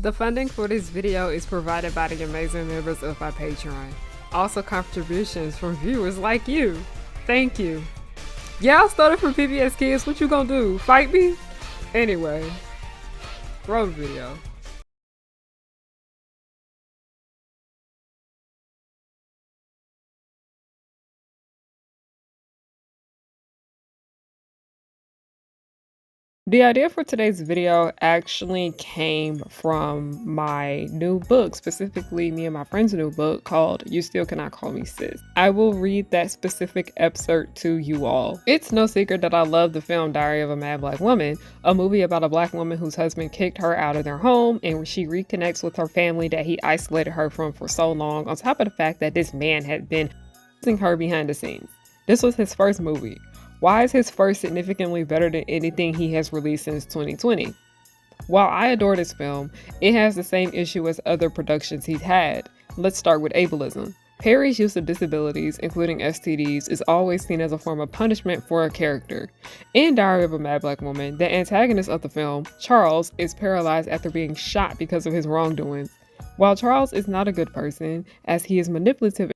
The funding for this video is provided by the amazing members of my Patreon. Also contributions from viewers like you. Thank you. Y'all started from PBS Kids, what you gonna do? Fight me? Anyway, roll the video. The idea for today's video actually came from my new book, specifically me and my friend's new book called You Still Cannot Call Me Sis. I will read that specific excerpt to you all. It's no secret that I love the film Diary of a Mad Black Woman, a movie about a black woman whose husband kicked her out of their home and she reconnects with her family that he isolated her from for so long, on top of the fact that this man had been using her behind the scenes. This was his first movie. Why is his first significantly better than anything he has released since 2020? While I adore this film, it has the same issue as other productions he's had. Let's start with ableism. Perry's use of disabilities, including STDs, is always seen as a form of punishment for a character. In Diary of a Mad Black Woman, the antagonist of the film, Charles, is paralyzed after being shot because of his wrongdoings. While Charles is not a good person, as he is manipulative,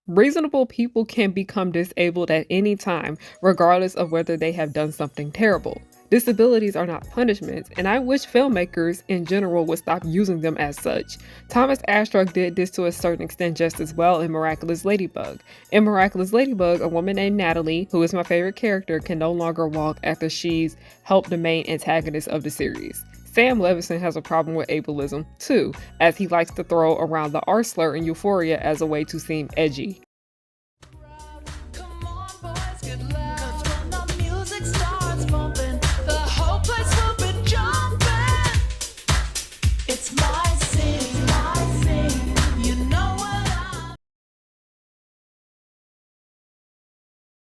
reasonable people can become disabled at any time, regardless of whether they have done something terrible. Disabilities are not punishments, and I wish filmmakers in general would stop using them as such. Thomas Astruck did this to a certain extent just as well in Miraculous Ladybug. In Miraculous Ladybug, a woman named Nathalie, who is my favorite character, can no longer walk after she's helped the main antagonist of the series. Sam Levinson has a problem with ableism, too, as he likes to throw around the R slur in Euphoria as a way to seem edgy.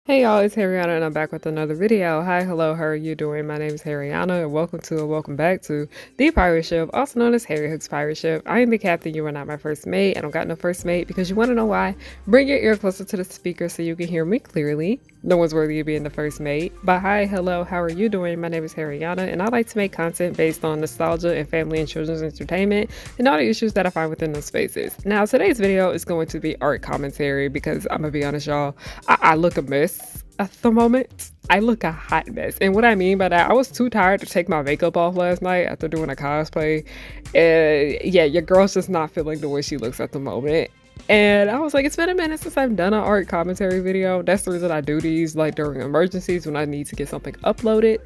Hey y'all, it's Harriana and I'm back with another video. Hi, hello, how are you doing? My name is Harriana and welcome back to The Pirate Ship, also known as Harry Hook's Pirate Ship. I am the captain, you are not my first mate. I don't got no first mate because you want to know why? Bring your ear closer to the speaker so you can hear me clearly. No one's worthy of being the first mate. But hi, hello, how are you doing? My name is Harriana and I like to make content based on nostalgia and family and children's entertainment and all the issues that I find within those spaces. Now, today's video is going to be art commentary because I'm gonna be honest, y'all, I look a mess at the moment. I look a hot mess. And what I mean by that, I was too tired to take my makeup off last night after doing a cosplay. Yeah, your girl's just not feeling the way she looks at the moment. And I was like, it's been a minute since I've done an art commentary video. That's the reason I do these, like during emergencies when I need to get something uploaded.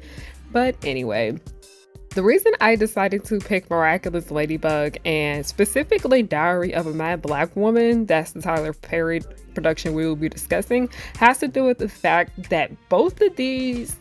But anyway, the reason I decided to pick Miraculous Ladybug and specifically Diary of a Mad Black Woman, that's the Tyler Perry production we will be discussing, has to do with the fact that both of these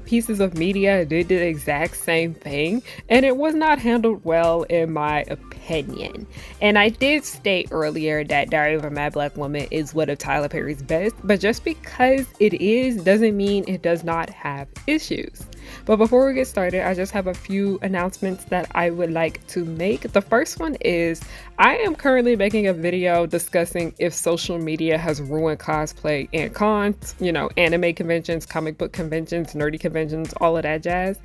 pieces of media did the exact same thing and it was not handled well in my opinion. And I did state earlier that Diary of a Mad Black Woman is one of Tyler Perry's best, but just because it is doesn't mean it does not have issues. But before we get started, I just have a few announcements that I would like to make. The first one is I am currently making a video discussing if social media has ruined cosplay and cons, you know, anime conventions, comic book conventions, nerdy conventions, all of that jazz.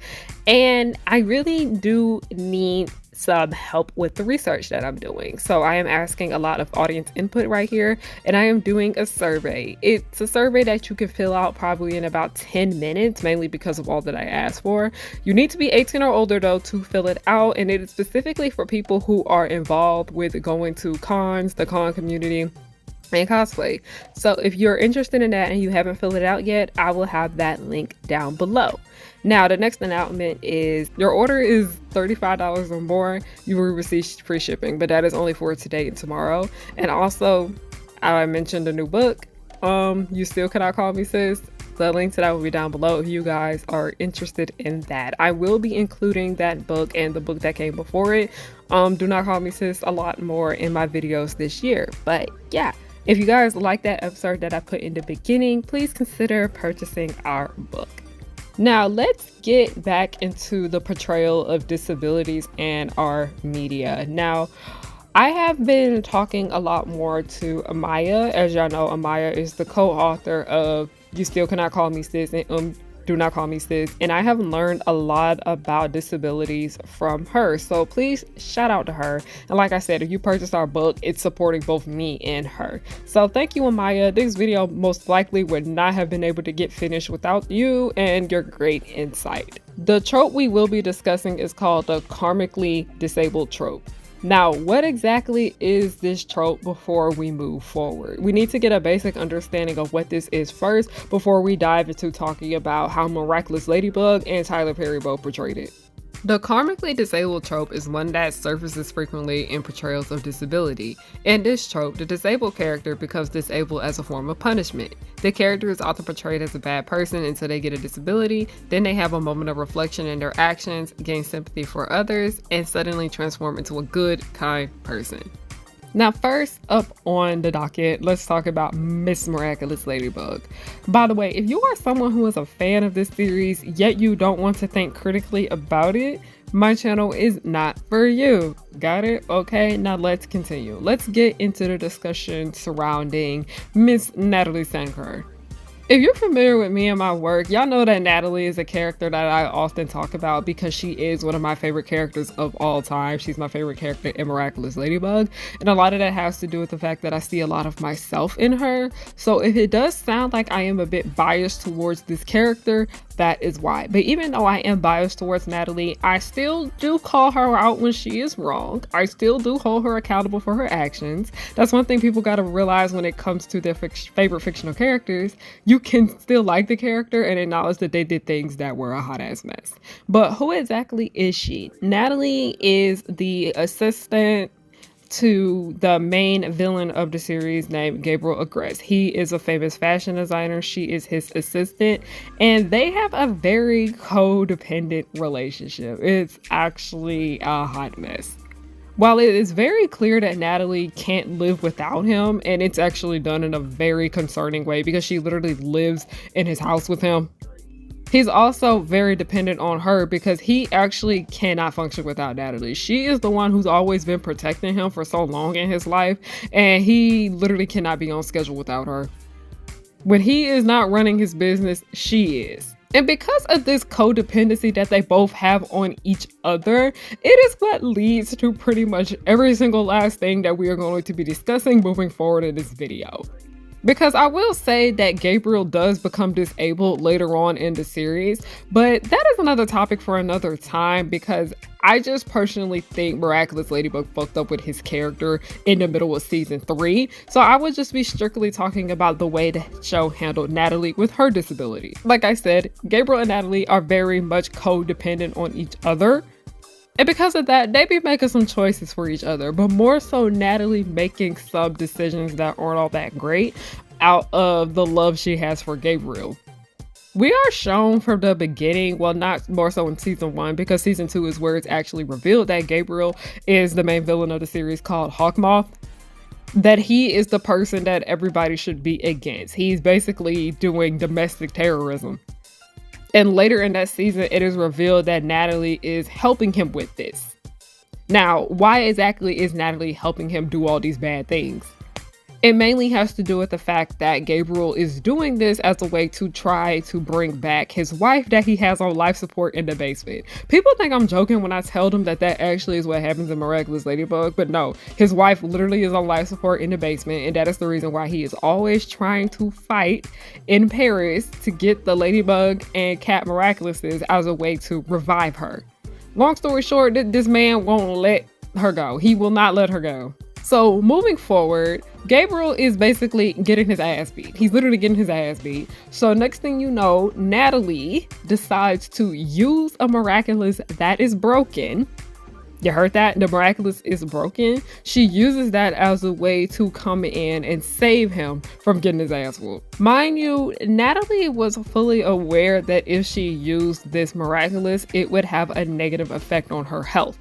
And I really do need some help with the research that I'm doing. So I am asking a lot of audience input right here, and I am doing a survey. It's a survey that you can fill out probably in about 10 minutes, mainly because of all that I asked for. You need to be 18 or older though to fill it out, and it is specifically for people who are involved with going to cons, the con community, and cosplay. So if you're interested in that and you haven't filled it out yet, I will have that link down below. Now, the next announcement is your order is $35 or more, you will receive free shipping, but that is only for today and tomorrow. And also, I mentioned a new book, You Still Cannot Call Me Sis. The link to that will be down below if you guys are interested in that. I will be including that book and the book that came before it, Do Not Call Me Sis, a lot more in my videos this year. But yeah, if you guys like that episode that I put in the beginning, please consider purchasing our book. Now let's get back into the portrayal of disabilities and our media. Now, I have been talking a lot more to Amaya. As y'all know, Amaya is the co-author of You Still Cannot Call Me Sis and Do not call me sis. And I have learned a lot about disabilities from her. So please shout out to her. And like I said, if you purchased our book, it's supporting both me and her. So thank you, Amaya. This video most likely would not have been able to get finished without you and your great insight. The trope we will be discussing is called the karmically disabled trope. Now, what exactly is this trope before we move forward? We need to get a basic understanding of what this is first before we dive into talking about how Miraculous Ladybug and Tyler Perry both portrayed it. The karmically disabled trope is one that surfaces frequently in portrayals of disability. In this trope, the disabled character becomes disabled as a form of punishment. The character is often portrayed as a bad person until they get a disability, then they have a moment of reflection in their actions, gain sympathy for others, and suddenly transform into a good, kind person. Now, first up on the docket, let's talk about Miss Miraculous Ladybug. By the way, if you are someone who is a fan of this series, yet you don't want to think critically about it, my channel is not for you. Got it? Okay, now let's continue. Let's get into the discussion surrounding Miss Nathalie Sancoeur. If you're familiar with me and my work, y'all know that Nathalie is a character that I often talk about because she is one of my favorite characters of all time. She's my favorite character in Miraculous Ladybug, and a lot of that has to do with the fact that I see a lot of myself in her. So if it does sound like I am a bit biased towards this character, that is why. But even though I am biased towards Nathalie, I still do call her out when she is wrong. I still do hold her accountable for her actions. That's one thing people got to realize when it comes to their favorite fictional characters. You can still like the character and acknowledge that they did things that were a hot ass mess. But who exactly is she? Nathalie is the assistant to the main villain of the series named Gabriel Agreste. He is a famous fashion designer. She is his assistant, and they have a very codependent relationship. It's actually a hot mess. While it is very clear that Nathalie can't live without him, and it's actually done in a very concerning way because she literally lives in his house with him, he's also very dependent on her because he actually cannot function without Nathalie. She is the one who's always been protecting him for so long in his life, and he literally cannot be on schedule without her. When he is not running his business, she is. And because of this codependency that they both have on each other, it is what leads to pretty much every single last thing that we are going to be discussing moving forward in this video. Because I will say that Gabriel does become disabled later on in the series, but that is another topic for another time because I just personally think Miraculous Ladybug fucked up with his character in the middle of season 3. So I would just be strictly talking about the way the show handled Nathalie with her disability. Like I said, Gabriel and Nathalie are very much codependent on each other. And because of that, they be making some choices for each other, but more so Nathalie making some decisions that aren't all that great out of the love she has for Gabriel. We are shown from the beginning, well, not more so in season 1, because season 2 is where it's actually revealed that Gabriel is the main villain of the series called Hawkmoth, that he is the person that everybody should be against. He's basically doing domestic terrorism. And later in that season, it is revealed that Nathalie is helping him with this. Now, why exactly is Nathalie helping him do all these bad things? It mainly has to do with the fact that Gabriel is doing this as a way to try to bring back his wife that he has on life support in the basement. People think I'm joking when I tell them that that actually is what happens in Miraculous Ladybug, but no, his wife literally is on life support in the basement, and that is the reason why he is always trying to fight in Paris to get the Ladybug and Cat Miraculouses as a way to revive her. Long story short, this man won't let her go. He will not let her go. So moving forward, Gabriel is basically getting his ass beat. He's literally getting his ass beat. So next thing you know, Nathalie decides to use a Miraculous that is broken. You heard that? The Miraculous is broken. She uses that as a way to come in and save him from getting his ass whooped. Mind you, Nathalie was fully aware that if she used this Miraculous, it would have a negative effect on her health.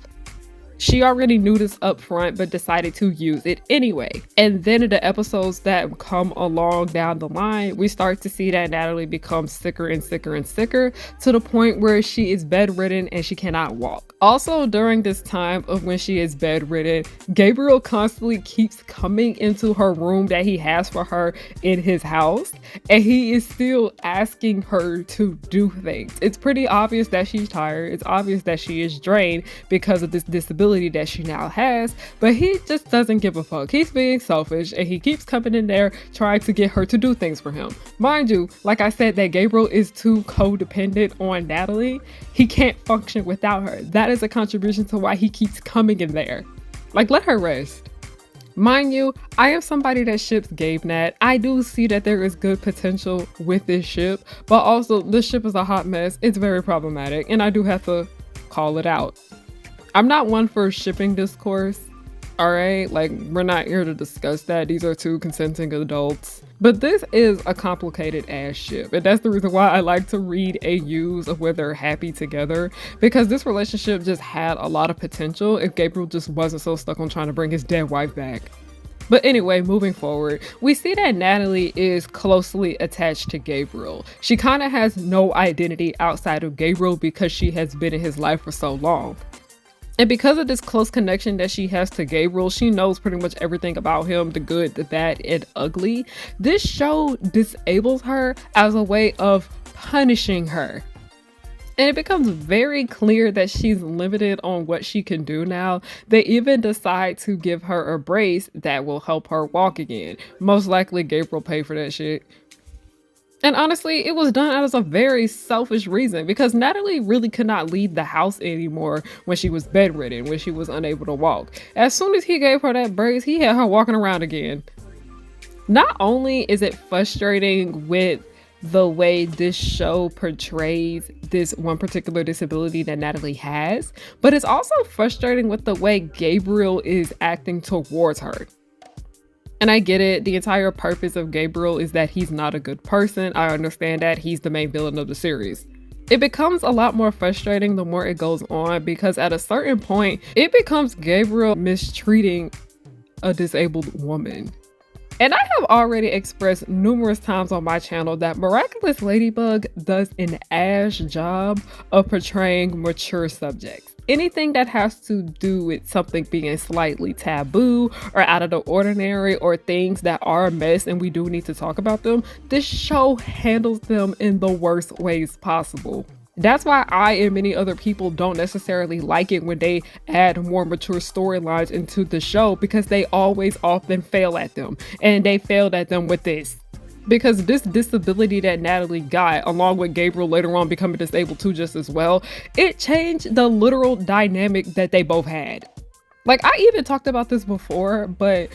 She already knew this up front, but decided to use it anyway. And then in the episodes that come along down the line, we start to see that Nathalie becomes sicker and sicker and sicker to the point where she is bedridden and she cannot walk. Also, during this time of when she is bedridden, Gabriel constantly keeps coming into her room that he has for her in his house, and he is still asking her to do things. It's pretty obvious that she's tired. It's obvious that she is drained because of this disability that she now has, but he just doesn't give a fuck. He's being selfish and he keeps coming in there trying to get her to do things for him. Mind you, like I said, that Gabriel is too codependent on Nathalie. He can't function without her. That is a contribution to why he keeps coming in there. Like, let her rest. Mind you, I am somebody that ships Gabe Nat. I do see that there is good potential with this ship, but also this ship is a hot mess. It's very problematic, and I do have to call it out. I'm not one for shipping discourse, alright? Like, we're not here to discuss that. These are two consenting adults. But this is a complicated ass ship, and that's the reason why I like to read AUs of where they're happy together, because this relationship just had a lot of potential if Gabriel just wasn't so stuck on trying to bring his dead wife back. But anyway, moving forward, we see that Nathalie is closely attached to Gabriel. She kind of has no identity outside of Gabriel because she has been in his life for so long. And because of this close connection that she has to Gabriel, she knows pretty much everything about him, the good, the bad, and ugly. This show disables her as a way of punishing her. And it becomes very clear that she's limited on what she can do now. They even decide to give her a brace that will help her walk again. Most likely Gabriel paid for that shit. And honestly, it was done out of a very selfish reason, because Nathalie really could not leave the house anymore when she was bedridden, when she was unable to walk. As soon as he gave her that brace, he had her walking around again. Not only is it frustrating with the way this show portrays this one particular disability that Nathalie has, but it's also frustrating with the way Gabriel is acting towards her. And I get it, the entire purpose of Gabriel is that he's not a good person. I understand that. He's the main villain of the series. It becomes a lot more frustrating the more it goes on, because at a certain point, it becomes Gabriel mistreating a disabled woman. And I have already expressed numerous times on my channel that Miraculous Ladybug does an ass job of portraying mature subjects. Anything that has to do with something being slightly taboo or out of the ordinary, or things that are a mess and we do need to talk about them, this show handles them in the worst ways possible. That's why I and many other people don't necessarily like it when they add more mature storylines into the show, because they always often fail at them, and they failed at them with this. Because this disability that Nathalie got, along with Gabriel later on becoming disabled too just as well, it changed the literal dynamic that they both had. Like, I even talked about this before, but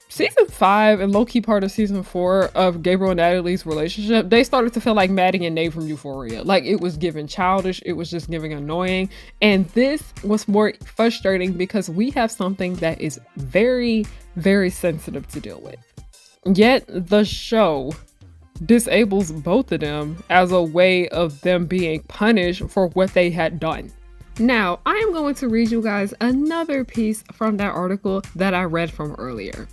season 5 and low-key part of season 4 of Gabriel and Nathalie's relationship, they started to feel like Maddie and Nate from Euphoria. Like, it was giving childish, it was just giving annoying. And this was more frustrating because we have something that is very, very sensitive to deal with. Yet the show disables both of them as a way of them being punished for what they had done. Now, I am going to read you guys another piece from that article that I read from earlier.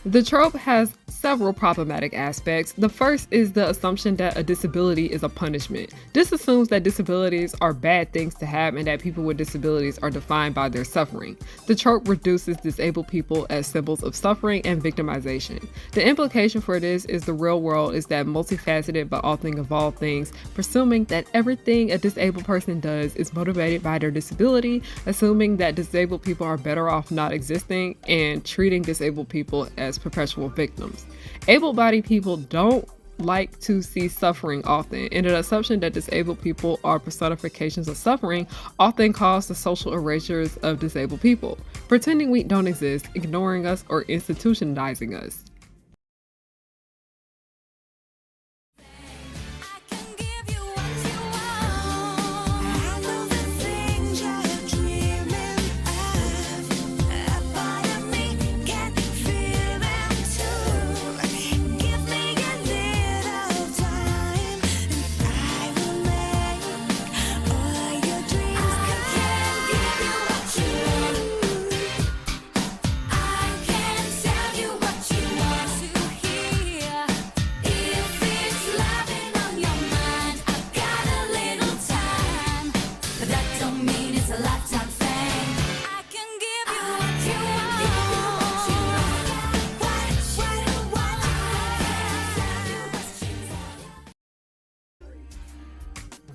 The trope has several problematic aspects. The first is the assumption that a disability is a punishment. This assumes that disabilities are bad things to have and that people with disabilities are defined by their suffering. The trope reduces disabled people as symbols of suffering and victimization. The implication for this is the real world is that multifaceted but often evolved things, presuming that everything a disabled person does is motivated by their disability, assuming that disabled people are better off not existing, and treating disabled people as perpetual victims. Able-bodied people don't like to see suffering often, and an assumption that disabled people are personifications of suffering often cause the social erasures of disabled people, pretending we don't exist, ignoring us, or institutionalizing us.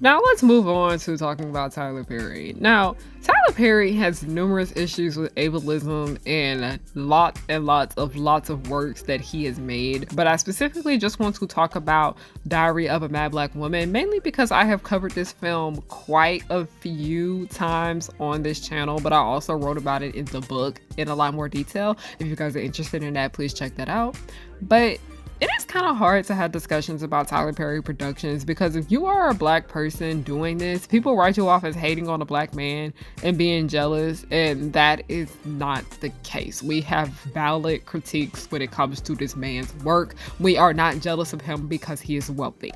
Now let's move on to talking about Tyler Perry. Now, Tyler Perry has numerous issues with ableism and lots of works that he has made, but I specifically just want to talk about Diary of a Mad Black Woman, mainly because I have covered this film quite a few times on this channel, but I also wrote about it in the book in a lot more detail. If you guys are interested in that, please check that out. But it is kind of hard to have discussions about Tyler Perry productions because if you are a black person doing this, people write you off as hating on a black man and being jealous, and that is not the case. We have valid critiques when it comes to this man's work. We are not jealous of him because he is wealthy.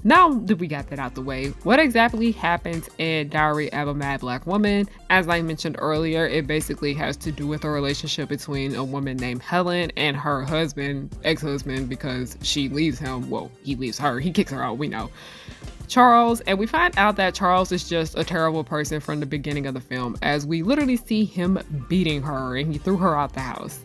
Now that we got that out the way, what exactly happens in Diary of a Mad Black Woman? As I mentioned earlier, it basically has to do with a relationship between a woman named Helen and her husband, ex-husband, because she leaves him. Well, he leaves her. He kicks her out, we know. Charles, and we find out that Charles is just a terrible person from the beginning of the film, as we literally see him beating her and he threw her out the house.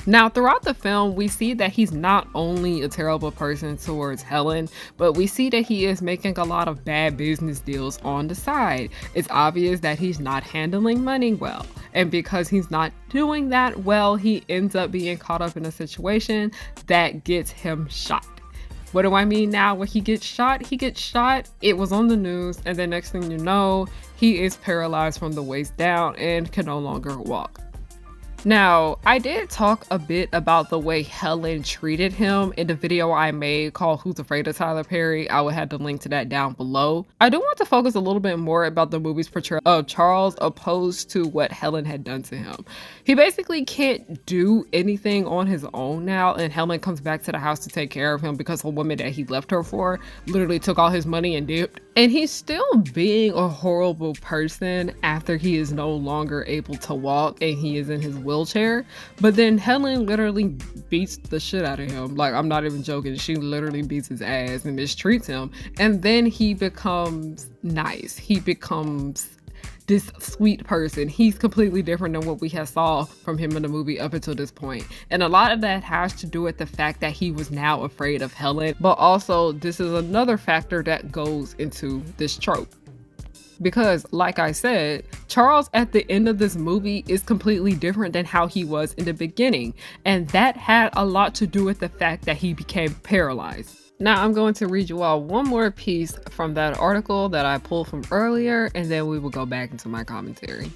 Now, throughout the film, we see that he's not only a terrible person towards Helen, but we see that he is making a lot of bad business deals on the side. It's obvious that he's not handling money well. And because he's not doing that well, he ends up being caught up in a situation that gets him shot. What do I mean now when he gets shot? He gets shot, it was on the news, and then next thing you know, he is paralyzed from the waist down and can no longer walk. Now, I did talk a bit about the way Helen treated him in the video I made called Who's Afraid of Tyler Perry. I will have the link to that down below. I do want to focus a little bit more about the movie's portrayal of Charles opposed to what Helen had done to him. He basically can't do anything on his own now, and Helen comes back to the house to take care of him because a woman that he left her for literally took all his money and dipped. And he's still being a horrible person after he is no longer able to walk and he is in his wheelchair. But then Helen literally beats the shit out of him. Like, I'm not even joking. She literally beats his ass and mistreats him. And then he becomes nice. He becomes this sweet person. He's completely different than what we have saw from him in the movie up until this point. And a lot of that has to do with the fact that he was now afraid of Helen, but also this is another factor that goes into this trope. Because like I said, Charles at the end of this movie is completely different than how he was in the beginning. And that had a lot to do with the fact that he became paralyzed. Now I'm going to read you all one more piece from that article that I pulled from earlier, and then we will go back into my commentary.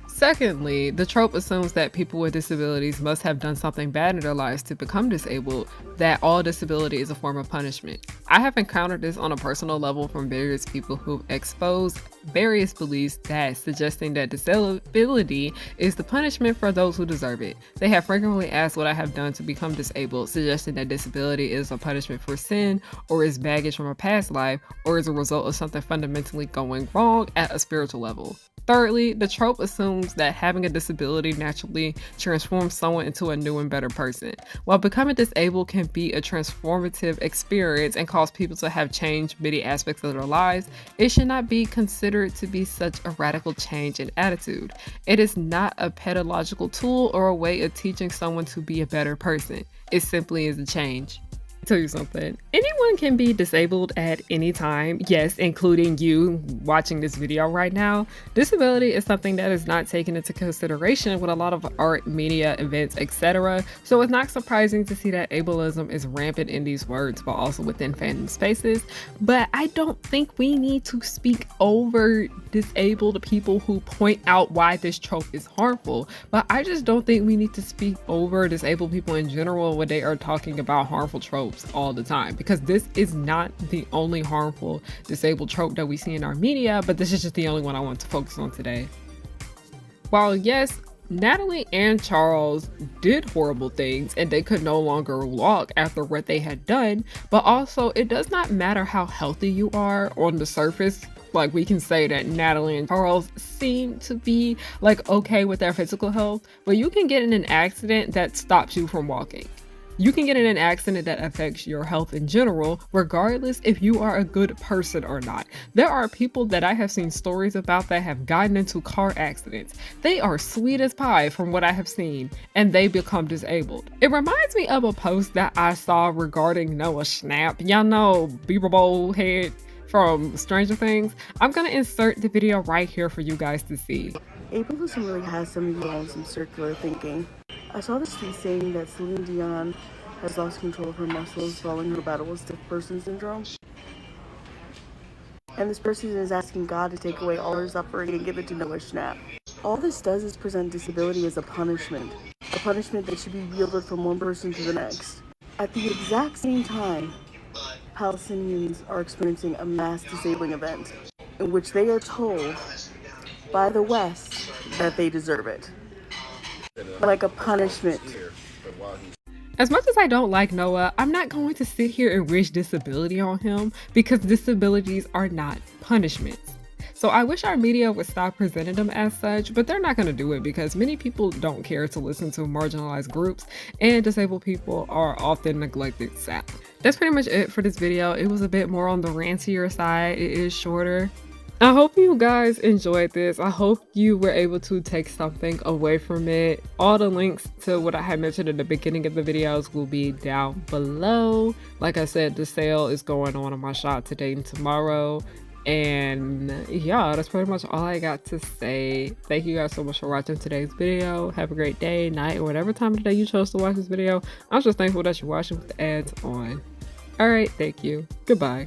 Secondly, the trope assumes that people with disabilities must have done something bad in their lives to become disabled, that all disability is a form of punishment. I have encountered this on a personal level from various people who've exposed various beliefs that suggesting that disability is the punishment for those who deserve it. They have frequently asked what I have done to become disabled, suggesting that disability is a punishment for sin, or is baggage from a past life, or is a result of something fundamentally going wrong at a spiritual level. Thirdly, the trope assumes that having a disability naturally transforms someone into a new and better person. While becoming disabled can be a transformative experience and cause people to have changed many aspects of their lives, it should not be considered to be such a radical change in attitude. It is not a pedagogical tool or a way of teaching someone to be a better person. It simply is a change. Tell you something, anyone can be disabled at any time, yes, including you watching this video right now. Disability is something that is not taken into consideration with a lot of art, media, events, etc. So it's not surprising to see that ableism is rampant in these words, but also within fandom spaces. But I don't think we need to speak over disabled people who point out why this trope is harmful. But I just don't think we need to speak over disabled people in general when they are talking about harmful tropes all the time, because this is not the only harmful disabled trope that we see in our media, but this is just the only one I want to focus on today. While yes, Nathalie and Charles did horrible things and they could no longer walk after what they had done, but also it does not matter how healthy you are on the surface. Like, we can say that Nathalie and Charles seem to be like okay with their physical health, but you can get in an accident that stops you from walking. You can get in an accident that affects your health in general, regardless if you are a good person or not. There are people that I have seen stories about that have gotten into car accidents. They are sweet as pie from what I have seen, and they become disabled. It reminds me of a post that I saw regarding Noah Schnapp. Y'all know Beaver Bowl head from Stranger Things, I'm gonna insert the video right here for you guys to see. Ableism really has some of you on some circular thinking. I saw this tweet saying that Celine Dion has lost control of her muscles following her battle with stiff person syndrome. And this person is asking God to take away all her suffering and give it to Noah Schnapp. All this does is present disability as a punishment that should be wielded from one person to the next. At the exact same time, Palestinians are experiencing a mass disabling event in which they are told by the West that they deserve it, like a punishment. As much as I don't like Noah, I'm not going to sit here and wish disability on him because disabilities are not punishments. So I wish our media would stop presenting them as such, but they're not going to do it because many people don't care to listen to marginalized groups, and disabled people are often neglected sadly. That's pretty much it for this video. It was a bit more on the rantier side. It is shorter. I hope you guys enjoyed this. I hope you were able to take something away from it. All the links to what I had mentioned in the beginning of the videos will be down below. Like I said, the sale is going on my shop today and tomorrow. And yeah, that's pretty much all I got to say. Thank you guys so much for watching today's video. Have a great day, night, or whatever time of the day you chose to watch this video. I'm just thankful that you're watching with the ads on. Alright, thank you. Goodbye.